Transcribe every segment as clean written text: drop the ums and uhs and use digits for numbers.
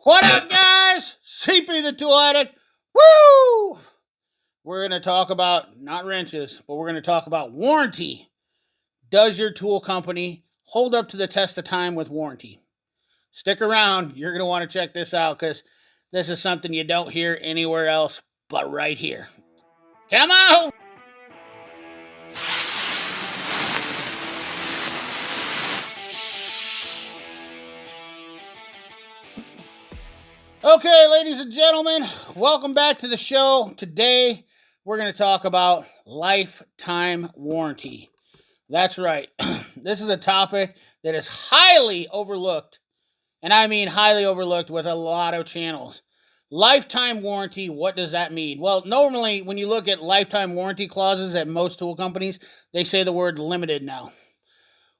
What up, guys? CP the Tool Addict. Woo! We're going to talk about, not wrenches, but we're going to talk about warranty. Does your tool company hold up to the test of time with warranty? Stick around. You're going to want to check this out because this is something you don't hear anywhere else but right here. Come on! Okay, ladies and gentlemen, welcome back to the show. Today, we're going to talk about lifetime warranty. That's right. This is a topic that is highly overlooked, and I mean highly overlooked with a lot of channels. Lifetime warranty, what does that mean? Well, normally, when you look at lifetime warranty clauses at most tool companies, they say the word limited now.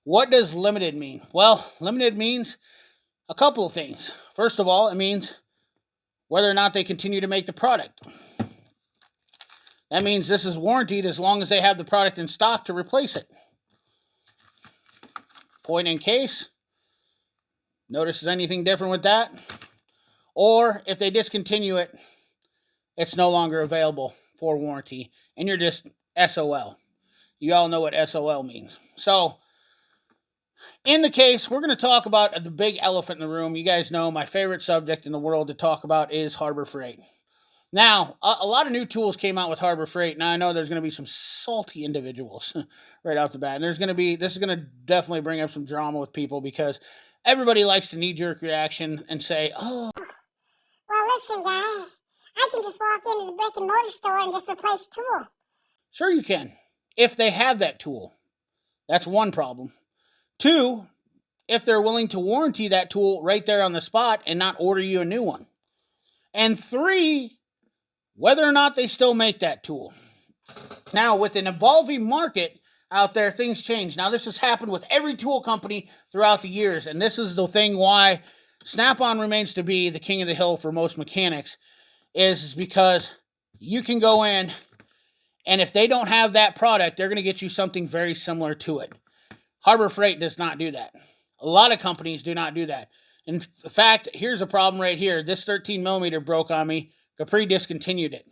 What does limited mean? Well, limited means a couple of things. First of all, it means whether or not they continue to make the product. That means this is warranted as long as they have the product in stock to replace it. Point in case. Notice anything different with that? Or if they discontinue it, it's no longer available for warranty, and you're just SOL. You all know what SOL means. So, in the case, we're going to talk about the big elephant in the room. You guys know my favorite subject in the world to talk about is Harbor Freight. Now, a lot of new tools came out with Harbor Freight. Now, I know there's going to be some salty individuals right off the bat. And this is going to definitely bring up some drama with people because everybody likes to knee-jerk reaction and say, oh. Well, listen, guy, I can just walk into the brick and mortar store and just replace a tool. Sure you can, if they have that tool. That's one problem. Two, if they're willing to warranty that tool right there on the spot and not order you a new one. And three, whether or not they still make that tool. Now, with an evolving market out there, things change. Now, this has happened with every tool company throughout the years, and this is the thing why Snap-on remains to be the king of the hill for most mechanics, is because you can go in, and if they don't have that product, they're going to get you something very similar to it. Harbor Freight does not do that. A lot of companies do not do that. In fact, here's a problem right here. This 13 millimeter broke on me. Capri discontinued it.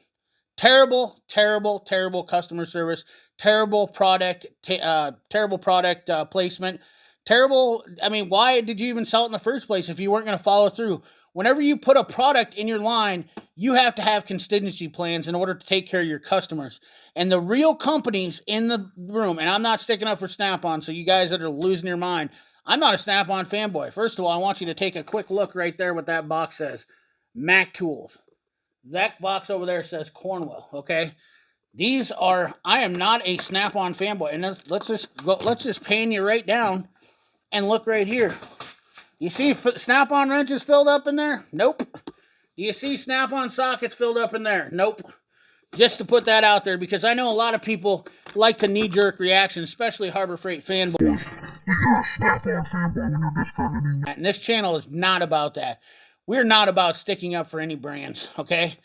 Terrible, terrible, terrible customer service. Terrible product placement. Terrible. I mean, why did you even sell it in the first place if you weren't going to follow through? Whenever you put a product in your line, you have to have contingency plans in order to take care of your customers. And the real companies in the room, and I'm not sticking up for Snap-on, so you guys that are losing your mind, I'm not a Snap-on fanboy. First of all, I want you to take a quick look right there what that box says. Mac Tools. That box over there says Cornwell, okay? I am not a Snap-on fanboy. And let's just pan you right down and look right here. You see Snap-on wrenches filled up in there? Nope. Do you see Snap-on sockets filled up in there? Nope. Just to put that out there, because I know a lot of people like the knee-jerk reaction, especially Harbor Freight fanboys. And this channel is not about that. We're not about sticking up for any brands, okay?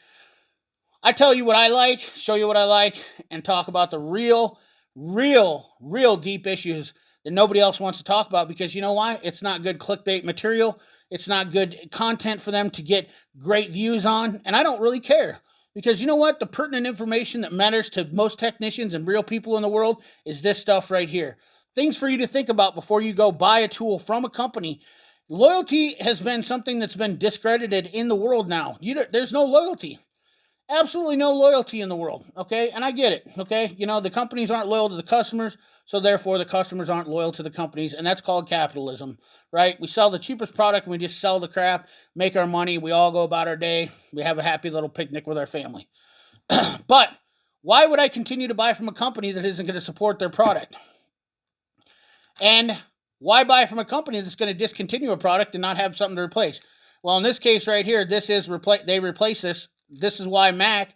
I tell you what I like, show you what I like, and talk about the real deep issues that nobody else wants to talk about, because you know why? It's not good clickbait material. It's not good content for them to get great views on, and I don't really care. Because you know what? The pertinent information that matters to most technicians and real people in the world is this stuff right here. Things for you to think about before you go buy a tool from a company. Loyalty has been something that's been discredited in the world now. There's no loyalty. Absolutely no loyalty in the world, okay? And I get it, okay? You know, the companies aren't loyal to the customers, so therefore the customers aren't loyal to the companies, and that's called capitalism, right? We sell the cheapest product and we just sell the crap, make our money, we all go about our day, we have a happy little picnic with our family. But why would I continue to buy from a company that isn't going to support their product? And why buy from a company that's going to discontinue a product and not have something to replace? Well, in this case right here, they replace this. This is why Mac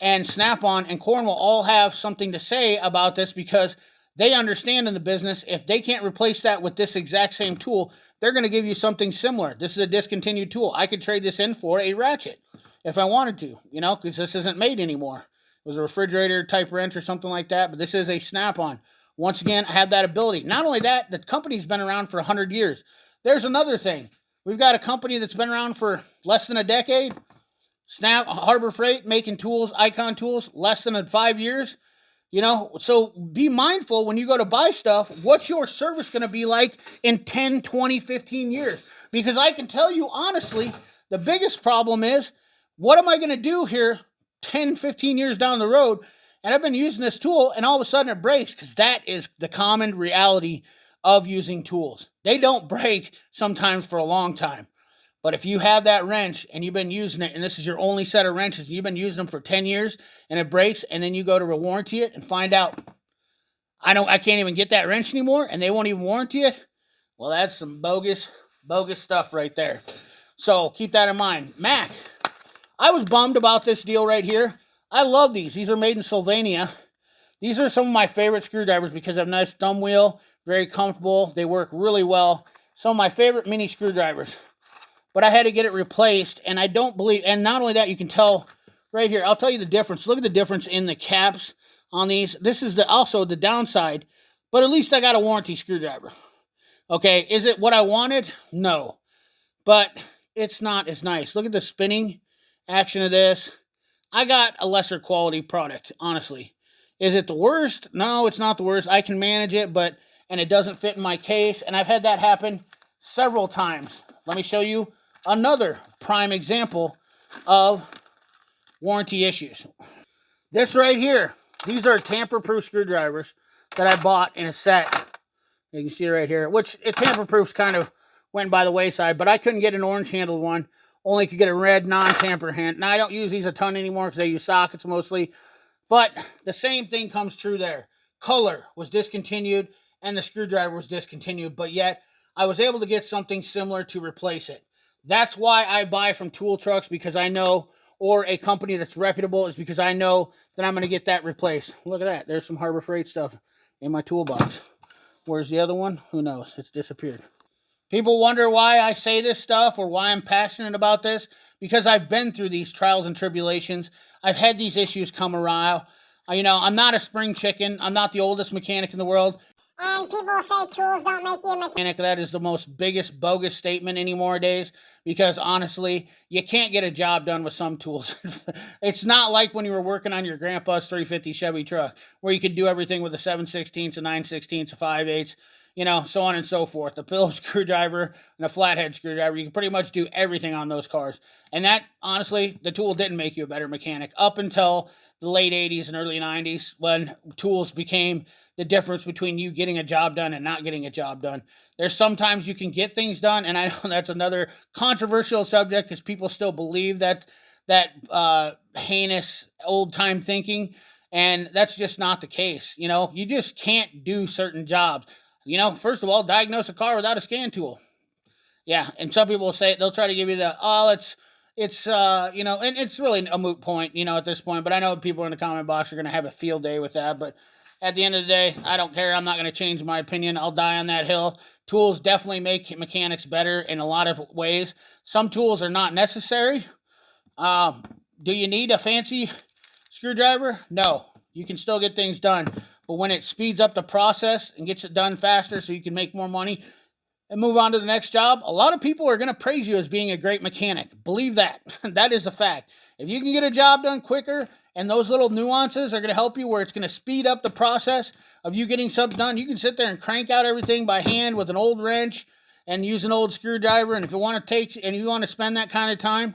and Snap-on and Cornwell all have something to say about this, because they understand in the business, if they can't replace that with this exact same tool, they're going to give you something similar. This is a discontinued tool. I could trade this in for a ratchet if I wanted to, you know, because this isn't made anymore. It was a refrigerator type wrench or something like that, but this is a Snap-on. Once again, I have that ability. Not only that, the company's been around for 100 years. There's another thing. We've got a company that's been around for less than a decade. Snap Harbor Freight making tools, Icon Tools, less than 5 years. So be mindful when you go to buy stuff, what's your service going to be like in 10, 20, 15 years? Because I can tell you honestly, the biggest problem is, what am I going to do here 10, 15 years down the road? And I've been using this tool and all of a sudden it breaks, because that is the common reality of using tools. They don't break sometimes for a long time. But if you have that wrench and you've been using it, and this is your only set of wrenches, and you've been using them for 10 years and it breaks, and then you go to warranty it and find out, I can't even get that wrench anymore and they won't even warranty it. Well, that's some bogus stuff right there. So keep that in mind. Mac, I was bummed about this deal right here. I love these. These are made in Slovenia. These are some of my favorite screwdrivers because they have a nice thumb wheel, very comfortable. They work really well. Some of my favorite mini screwdrivers. But I had to get it replaced, and I don't believe, and not only that, you can tell right here, I'll tell you the difference. Look at the difference in the caps on these. This is also the downside, but at least I got a warranty screwdriver. Okay, is it what I wanted? No, but it's not as nice. Look at the spinning action of this. I got a lesser quality product, honestly. Is it the worst? No, it's not the worst. I can manage it, and it doesn't fit in my case, and I've had that happen several times. Let me show you another prime example of warranty issues. This right here, these are tamper-proof screwdrivers that I bought in a set. You can see right here, which tamper-proofs kind of went by the wayside, but I couldn't get an orange-handled one. Only could get a red non-tamper hand. Now, I don't use these a ton anymore because I use sockets mostly, but the same thing comes true there. Color was discontinued, and the screwdriver was discontinued, but yet I was able to get something similar to replace it. That's why I buy from tool trucks, because I know, or a company that's reputable, is because I know that I'm going to get that replaced. Look at that. There's some Harbor Freight stuff in my toolbox. Where's the other one? Who knows? It's disappeared. People wonder why I say this stuff or why I'm passionate about this, because I've been through these trials and tribulations. I've had these issues come around. I'm not a spring chicken. I'm not the oldest mechanic in the world. And people say tools don't make you a mechanic. That is the most biggest bogus statement anymore days, because honestly, you can't get a job done with some tools. It's not like when you were working on your grandpa's 350 Chevy truck, where you could do everything with a 7/16, a 9/16, a 5/8, so on and so forth. The Phillips screwdriver and a flathead screwdriver, you can pretty much do everything on those cars. And that, honestly, the tool didn't make you a better mechanic up until the late 80s and early 90s, when tools became the difference between you getting a job done and not getting a job done. There's sometimes you can get things done, and I know that's another controversial subject, because people still believe that heinous old-time thinking, and that's just not the case. You just can't do certain jobs. First of all, diagnose a car without a scan tool. Yeah, and some people will say, they'll try to give you and it's really a moot point, at this point, but I know people in the comment box are going to have a field day with that, but at the end of the day, I don't care. I'm not going to change my opinion. I'll die on that hill. Tools definitely make mechanics better in a lot of ways. Some tools are not necessary. Do you need a fancy screwdriver? No. You can still get things done. But when it speeds up the process and gets it done faster so you can make more money and move on to the next job, a lot of people are going to praise you as being a great mechanic. Believe that. That is a fact. If you can get a job done quicker, and those little nuances are going to help you, where it's going to speed up the process of you getting something done. You can sit there and crank out everything by hand with an old wrench and use an old screwdriver. And if you want to spend that kind of time,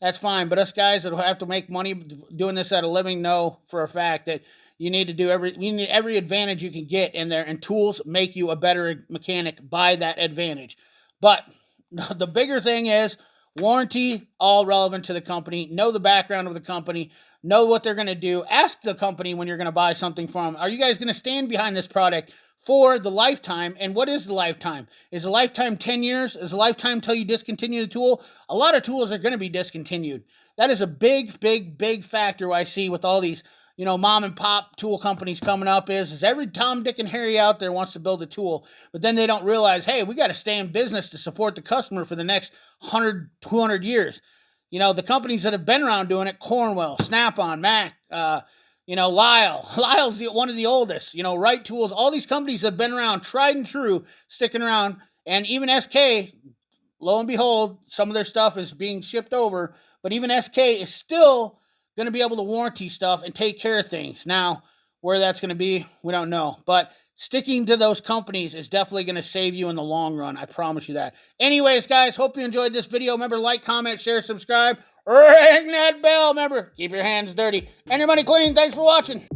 that's fine. But us guys that have to make money doing this at a living know for a fact that you need every advantage you can get in there, and tools make you a better mechanic by that advantage. But the bigger thing is warranty, all relevant to the company. Know the background of the company. Know what they're going to do. Ask the company when you're going to buy something from them. Are you guys going to stand behind this product for the lifetime? And what is the lifetime? Is the lifetime 10 years? Is the lifetime until you discontinue the tool? A lot of tools are going to be discontinued. That is a big, big, big factor I see with all these, mom and pop tool companies coming up is every Tom, Dick, and Harry out there wants to build a tool, but then they don't realize, hey, we got to stay in business to support the customer for the next 100, 200 years. The companies that have been around doing it, Cornwell, Snap-on, Mac, Lyle. Lyle's one of the oldest. Wright Tools, all these companies that have been around, tried and true, sticking around. And even SK, lo and behold, some of their stuff is being shipped over, but even SK is still going to be able to warranty stuff and take care of things. Now, where that's going to be, we don't know. But sticking to those companies is definitely going to save you in the long run. I promise you that. Anyways, guys, hope you enjoyed this video. Remember, like, comment, share, subscribe. Ring that bell. Remember, keep your hands dirty and your money clean. Thanks for watching.